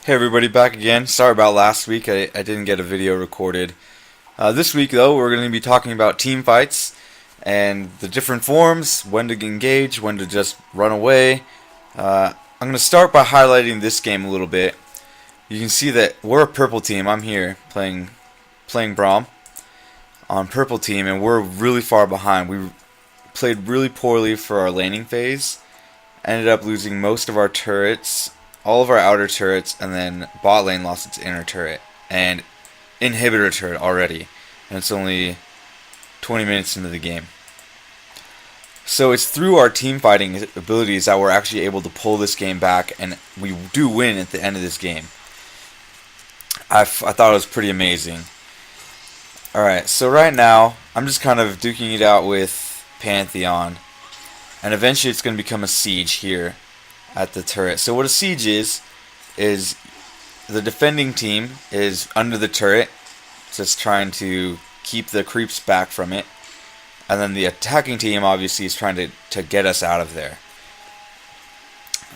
Hey everybody, back again. Sorry about last week, I didn't get a video recorded. This week though, we're going to be talking about team fights and the different forms, when to engage, when to just run away. I'm going to start by highlighting this game a little bit. You can see that we're a purple team. I'm here playing Braum on purple team, and we're really far behind. We played really poorly for our laning phase, ended up losing most of our turrets, all of our outer turrets, and then bot lane lost its inner turret and inhibitor turret already, and it's only 20 minutes into the game. So it's through our team fighting abilities that we're actually able to pull this game back, and we do win at the end of this game. I thought it was pretty amazing. Alright, so right now I'm just kind of duking it out with Pantheon, and eventually it's going to become a siege here at the turret. So what a siege is the defending team is under the turret, just trying to keep the creeps back from it, and then the attacking team obviously is trying to get us out of there.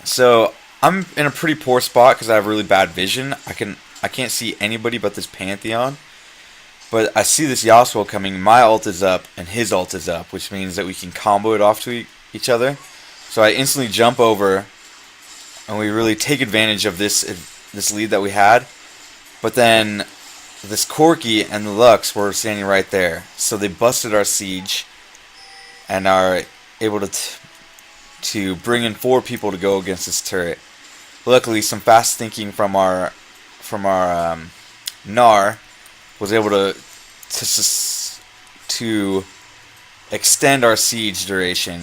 So I'm in a pretty poor spot because I have really bad vision. I can't see anybody but this Pantheon, but I see this Yasuo coming. My ult is up and his ult is up, which means that we can combo it off to each other. So I instantly jump over, and we really take advantage of this lead that we had. But then this Corki and the Lux were standing right there, so they busted our siege and are able to bring in 4 people to go against this turret. Luckily, some fast thinking from our Gnar was able to extend our siege duration,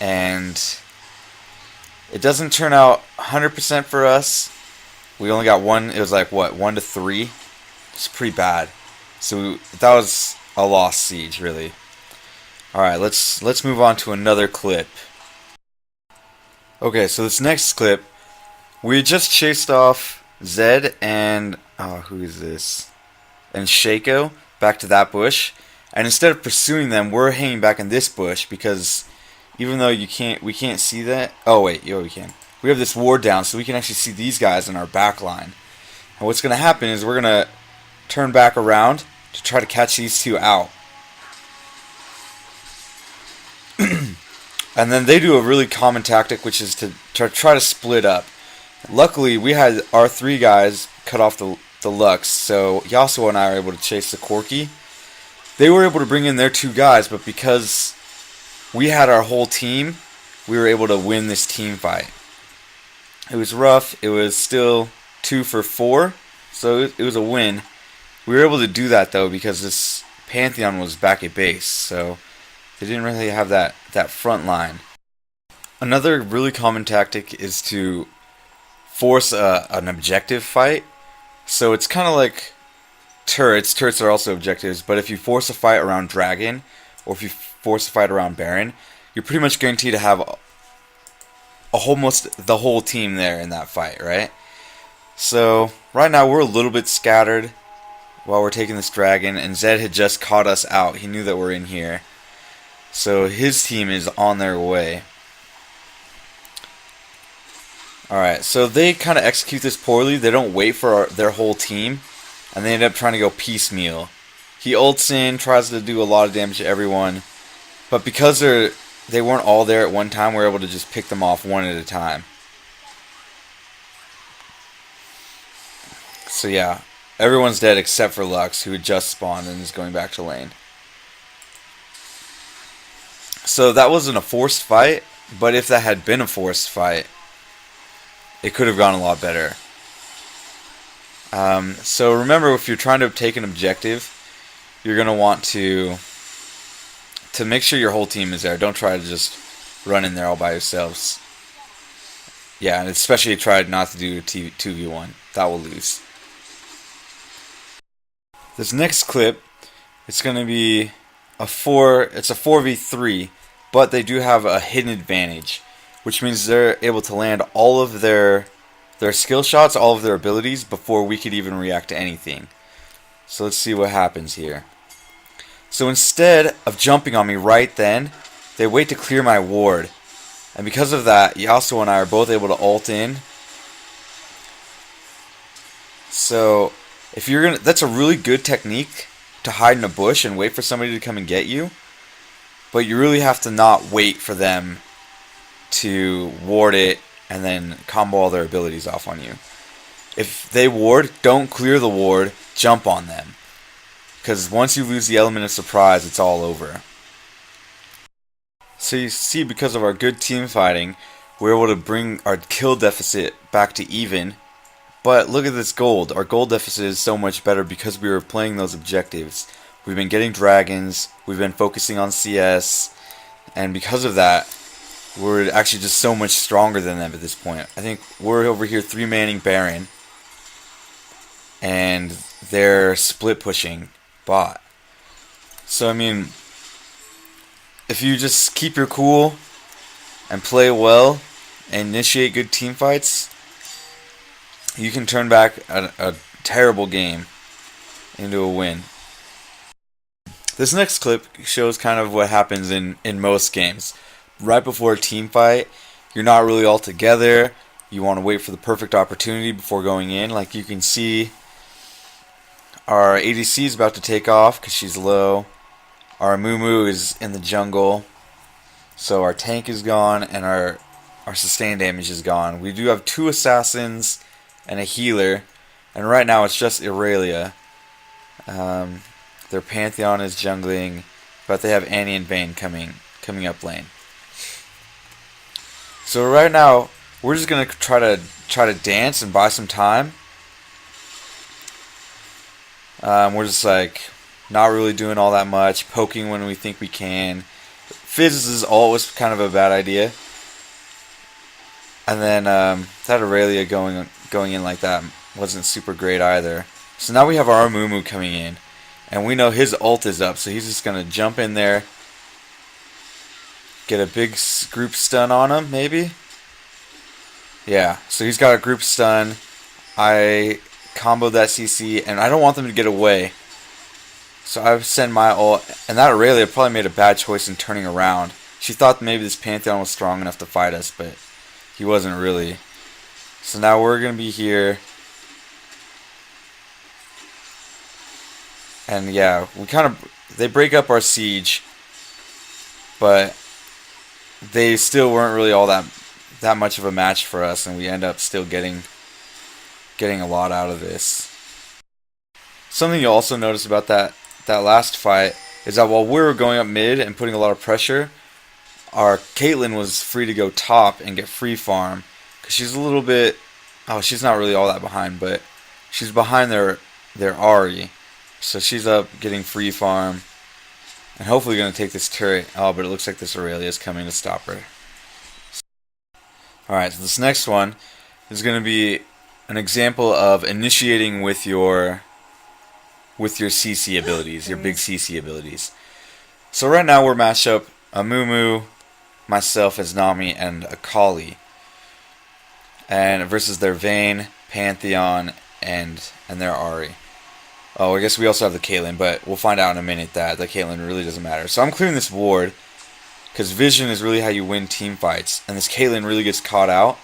and it doesn't turn out 100% for us. We only got one. It was like what, 1 to 3. It's pretty bad. So that was a lost siege, really. All right, let's move on to another clip. Okay, so this next clip, we just chased off Zed and who is this? And Shaco back to that bush, and instead of pursuing them, we're hanging back in this bush because even though we can't see that. Oh wait, we can. We have this ward down, so we can actually see these guys in our back line. And what's going to happen is we're going to turn back around to try to catch these two out. And then they do a really common tactic, which is to try to split up. Luckily, we had our 3 guys cut off the Lux, so Yasuo and I are able to chase the Corki. They were able to bring in their 2 guys, but because we had our whole team, we were able to win this team fight. It was rough. It was still 2 for 4, so it was a win. We were able to do that though because this Pantheon was back at base, so they didn't really have that front line. Another really common tactic is to force an objective fight. So it's kind of like turrets. Turrets are also objectives, but if you force a fight around Dragon, or if you force a fight around Baron, you're pretty much guaranteed to have almost the whole team there in that fight, right? So right now we're a little bit scattered while we're taking this Dragon, and Zed had just caught us out. He knew that we're in here, so his team is on their way. Alright, so they kind of execute this poorly. They don't wait for their whole team, and they end up trying to go piecemeal. He ults in, tries to do a lot of damage to everyone, but because they weren't all there at one time, we're able to just pick them off one at a time. So yeah, everyone's dead except for Lux, who had just spawned and is going back to lane. So that wasn't a forced fight, but if that had been a forced fight, it could have gone a lot better. So remember, if you're trying to take an objective, you're going to want to make sure your whole team is there. Don't try to just run in there all by yourselves. Yeah, and especially try not to do a 2v1. That will lose. This next clip, it's going to be it's a 4v3, but they do have a hidden advantage, which means they're able to land all of their skill shots, all of their abilities, before we could even react to anything. So let's see what happens here. So instead of jumping on me right then, they wait to clear my ward. And because of that, Yasuo and I are both able to ult in So if you're gonna, that's a really good technique to hide in a bush and wait for somebody to come and get you. But you really have to not wait for them to ward it and then combo all their abilities off on you. If they ward, don't clear the ward, jump on them. Because once you lose the element of surprise, it's all over. So you see, because of our good team fighting, we're able to bring our kill deficit back to even. But look at this gold. Our gold deficit is so much better because we were playing those objectives. We've been getting dragons, we've been focusing on CS, and because of that, we're actually just so much stronger than them at this point. I think we're over here 3-manning Baron, and they're split pushing bot. So I mean, if you just keep your cool and play well and initiate good team fights, you can turn back a terrible game into a win. This next clip shows kind of what happens in most games. Right before a team fight, you're not really all together. You want to wait for the perfect opportunity before going in. Like you can see, our ADC is about to take off because she's low. Our Moo is in the jungle. So our tank is gone and our sustained damage is gone. We do have 2 assassins and a healer. And right now it's just Irelia. Their Pantheon is jungling, but they have Annie and Vayne coming up lane. So right now we're just gonna try to dance and buy some time. We're just like not really doing all that much, poking when we think we can. Fizz is always kind of a bad idea. And then that Aurelia going in like that wasn't super great either. So now we have our Moo coming in. And we know his ult is up, so he's just going to jump in there. Get a big group stun on him, maybe? Yeah, so he's got a group stun. I comboed that CC, and I don't want them to get away. So I send my ult, and that Aurelia probably made a bad choice in turning around. She thought maybe this Pantheon was strong enough to fight us, but he wasn't really. So now we're going to be here. And yeah, they break up our siege, but they still weren't really all that much of a match for us, and we end up still getting a lot out of this. Something you'll also notice about that last fight is that while we were going up mid and putting a lot of pressure, our Caitlyn was free to go top and get free farm, because she's a little bit, she's not really all that behind, but she's behind their Ahri. So she's up getting free farm and hopefully going to take this turret. Oh, but it looks like this Aurelia is coming to stop her. Alright, so this next one is going to be an example of initiating with your CC abilities, your big CC abilities. So right now we're matched up a Moo, myself as Nami, and a Kali. And versus their Vayne, Pantheon, and their Ahri. Oh, I guess we also have the Caitlyn, but we'll find out in a minute that the Caitlyn really doesn't matter. So I'm clearing this ward, because vision is really how you win team fights, and this Caitlyn really gets caught out.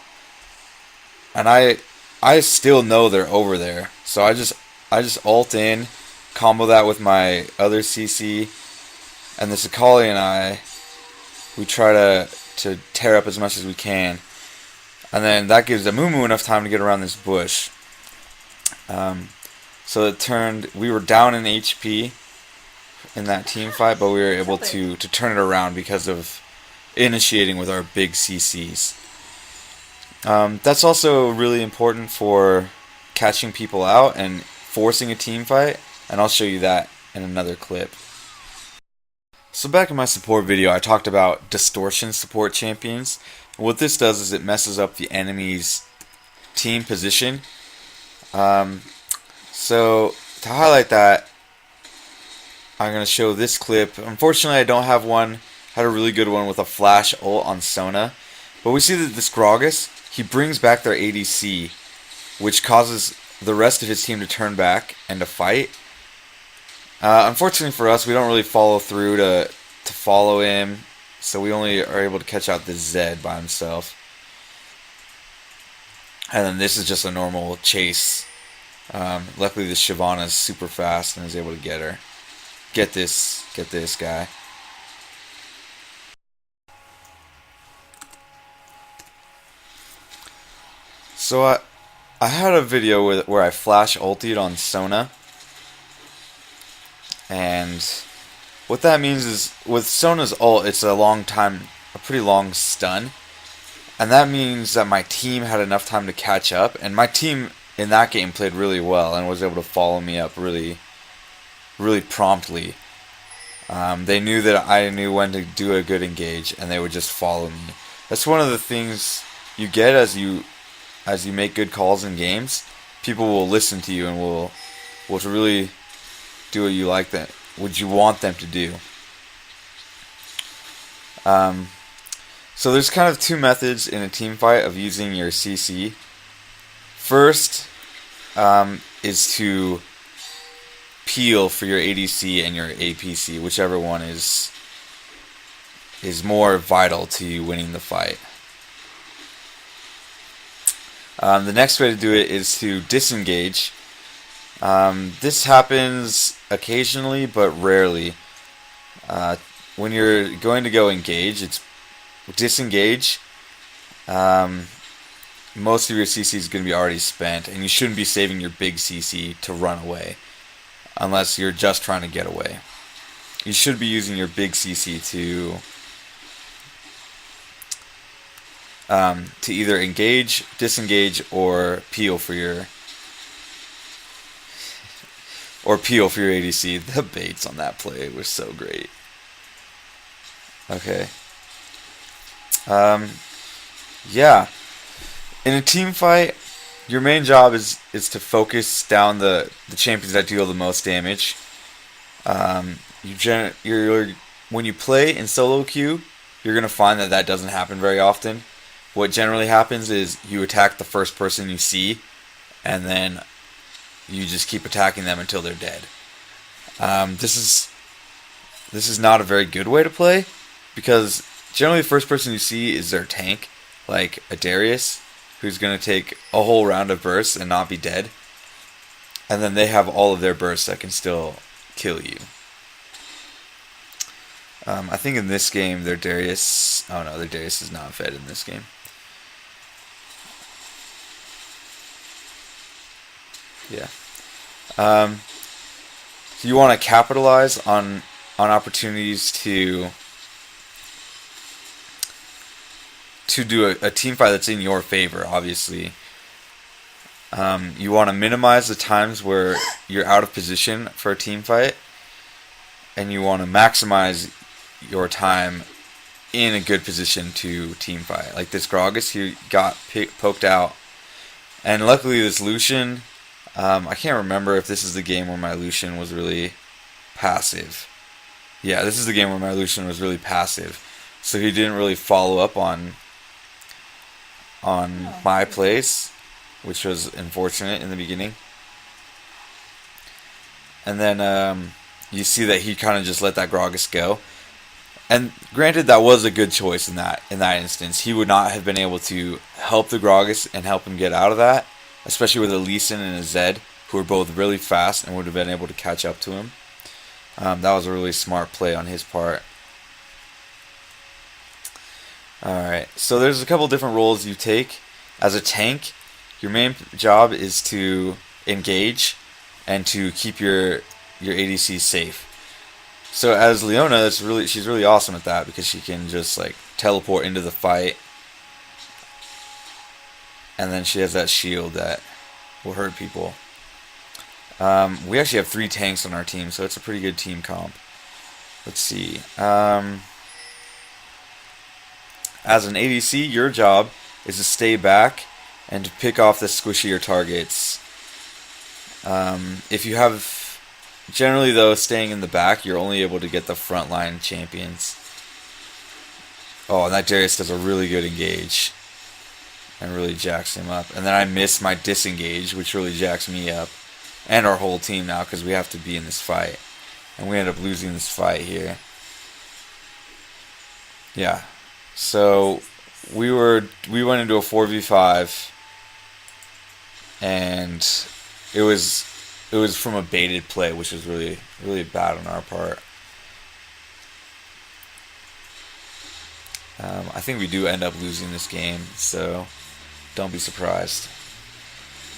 And I still know they're over there, so I just ult in, combo that with my other CC, and this Akali and we try to tear up as much as we can. And then that gives the Moo enough time to get around this bush. So it turned, we were down in HP in that team fight, but we were able to turn it around because of initiating with our big CCs. That's also really important for catching people out and forcing a team fight, and I'll show you that in another clip. So back in my support video, I talked about distortion support champions. And what this does is it messes up the enemy's team position. So to highlight that, I'm going to show this clip. Unfortunately, I don't have one. Had a really good one with a flash ult on Sona. But we see that this Gragas, he brings back their ADC, which causes the rest of his team to turn back and to fight. Unfortunately for us, we don't really follow through to follow him, so we only are able to catch out this Zed by himself. And then this is just a normal chase Luckily, this Shyvana is super fast and is able to get her. Get this guy. So I had a video where I flash ultied on Sona, and what that means is with Sona's ult, it's a pretty long stun, and that means that my team had enough time to catch up, and my team in that game played really well and was able to follow me up really promptly. They knew that I knew when to do a good engage, and they would just follow me. That's one of the things you get as you make good calls in games. People will listen to you and will really do what you want them to do. So there's kind of two methods in a team fight of using your CC. First is to peel for your ADC and your APC, whichever one is more vital to you winning the fight. The next way to do it is to disengage. This happens occasionally, but rarely. When you're going to go engage, it's disengage. Most of your CC is going to be already spent, and you shouldn't be saving your big CC to run away, unless you're just trying to get away. You should be using your big CC to either engage, disengage, or peel for your ADC. The baits on that play were so great. Okay. Yeah. In a team fight, your main job is to focus down the champions that deal the most damage. When you play in solo queue, you're gonna find that doesn't happen very often. What generally happens is you attack the first person you see, and then you just keep attacking them until they're dead. This is not a very good way to play, because generally the first person you see is their tank, like a Darius, who's going to take a whole round of bursts and not be dead. And then they have all of their bursts that can still kill you. I think in this game, their Darius... Oh no, their Darius is not fed in this game. Yeah. So you want to capitalize on opportunities to do a team fight that's in your favor, obviously. You want to minimize the times where you're out of position for a team fight, and you want to maximize your time in a good position to team fight. Like this Gragas, he got poked out, and luckily this Lucian, I can't remember if this is the game where my Lucian was really passive. Yeah, this is the game where my Lucian was really passive, so he didn't really follow up on my plays, which was unfortunate in the beginning. And then you see that he kind of just let that Gragas go. And granted, that was a good choice in that instance. He would not have been able to help the Gragas and help him get out of that, especially with a Lee Sin and a Zed, who were both really fast and would have been able to catch up to him. That was a really smart play on his part. Alright, so there's a couple different roles you take. As a tank, your main job is to engage and to keep your ADC safe. So as Leona, she's really awesome at that, because she can just like teleport into the fight, and then she has that shield that will hurt people. We actually have 3 tanks on our team, so it's a pretty good team comp. Let's see. As an ADC, your job is to stay back and to pick off the squishier targets. If you have... Generally, though, staying in the back, you're only able to get the frontline champions. Oh, and that Darius does a really good engage and really jacks him up. And then I miss my disengage, which really jacks me up. And our whole team now, because we have to be in this fight. And we end up losing this fight here. Yeah. So we went into a 4v5, and it was from a baited play, which was really bad on our part. I think we do end up losing this game, so don't be surprised.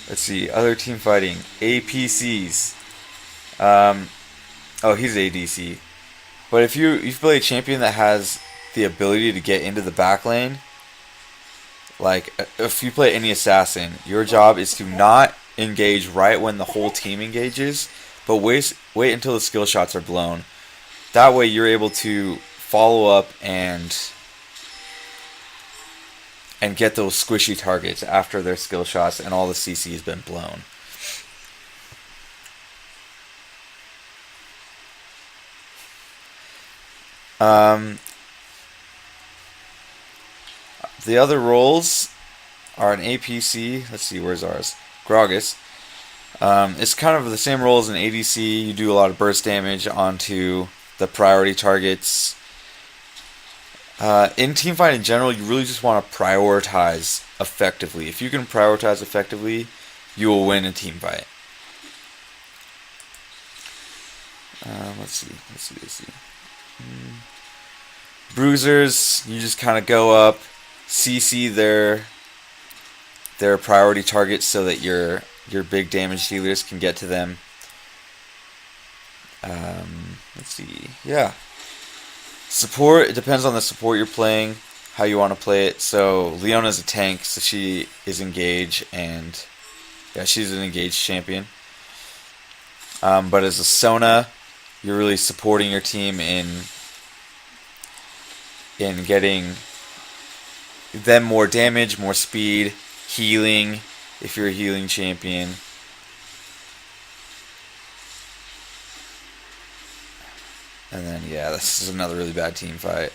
Let's see, other team fighting. APCs. Oh, he's ADC. But if you play a champion that has the ability to get into the back lane, like if you play any assassin, your job is to not engage right when the whole team engages, but wait until the skill shots are blown. That way you're able to follow up and get those squishy targets after their skill shots and all the CC has been blown. The other roles are an APC. Let's see, where's ours? Gragas. It's kind of the same role as an ADC. You do a lot of burst damage onto the priority targets. In teamfight in general, you really just want to prioritize effectively. If you can prioritize effectively, you will win a teamfight. Let's see. Bruisers, you just kind of go up, CC their priority targets so that your big damage dealers can get to them. Let's see. Yeah. Support, it depends on the support you're playing, how you want to play it. So Leona's a tank, so she is engage, and yeah, she's an engaged champion. But as a Sona, you're really supporting your team in getting them more damage, more speed, healing if you're a healing champion. And then yeah, this is another really bad team fight.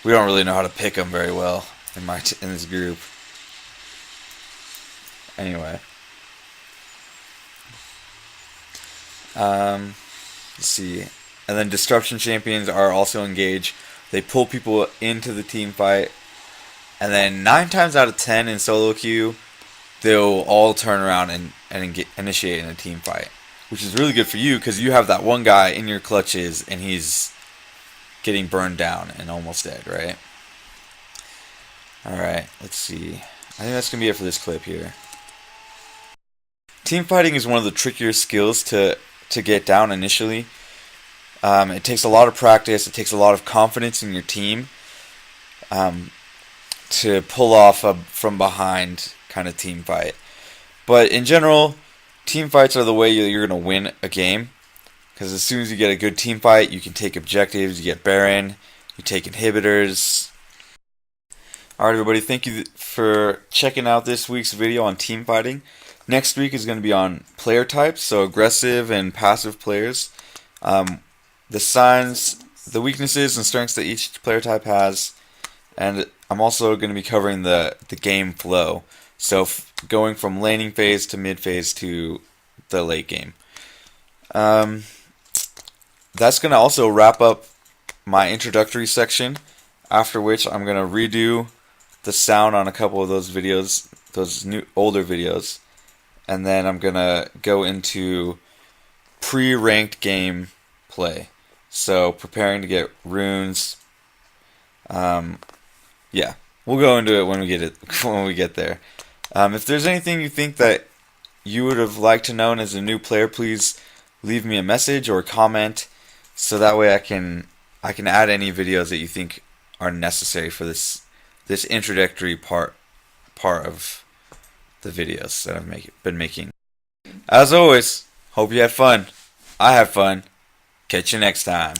We don't really know how to pick them very well in this group. Anyway, let's see. And then disruption champions are also engaged. They pull people into the team fight, and then 9 times out of 10 in solo queue, they'll all turn around and initiate in a team fight, which is really good for you because you have that one guy in your clutches and he's getting burned down and almost dead, right? Alright, let's see. I think that's going to be it for this clip here. Team fighting is one of the trickier skills to get down initially. It takes a lot of practice, it takes a lot of confidence in your team to pull off a from behind kind of team fight. But in general, team fights are the way you're going to win a game. Because as soon as you get a good team fight, you can take objectives, you get Baron, you take inhibitors. Alright everybody, thank you for checking out this week's video on team fighting. Next week is going to be on player types, so aggressive and passive players. The signs, the weaknesses and strengths that each player type has. And I'm also going to be covering the game flow. So going from laning phase to mid phase to the late game. That's going to also wrap up my introductory section, after which I'm going to redo the sound on a couple of those videos, those older videos, and then I'm going to go into pre-ranked game play. So preparing to get runes. Yeah, we'll go into it when we get there. If there's anything you think that you would have liked to know as a new player, please leave me a message or a comment, so that way I can add any videos that you think are necessary for this introductory part of the videos that I've been making. As always, hope you had fun. I had fun. Catch you next time.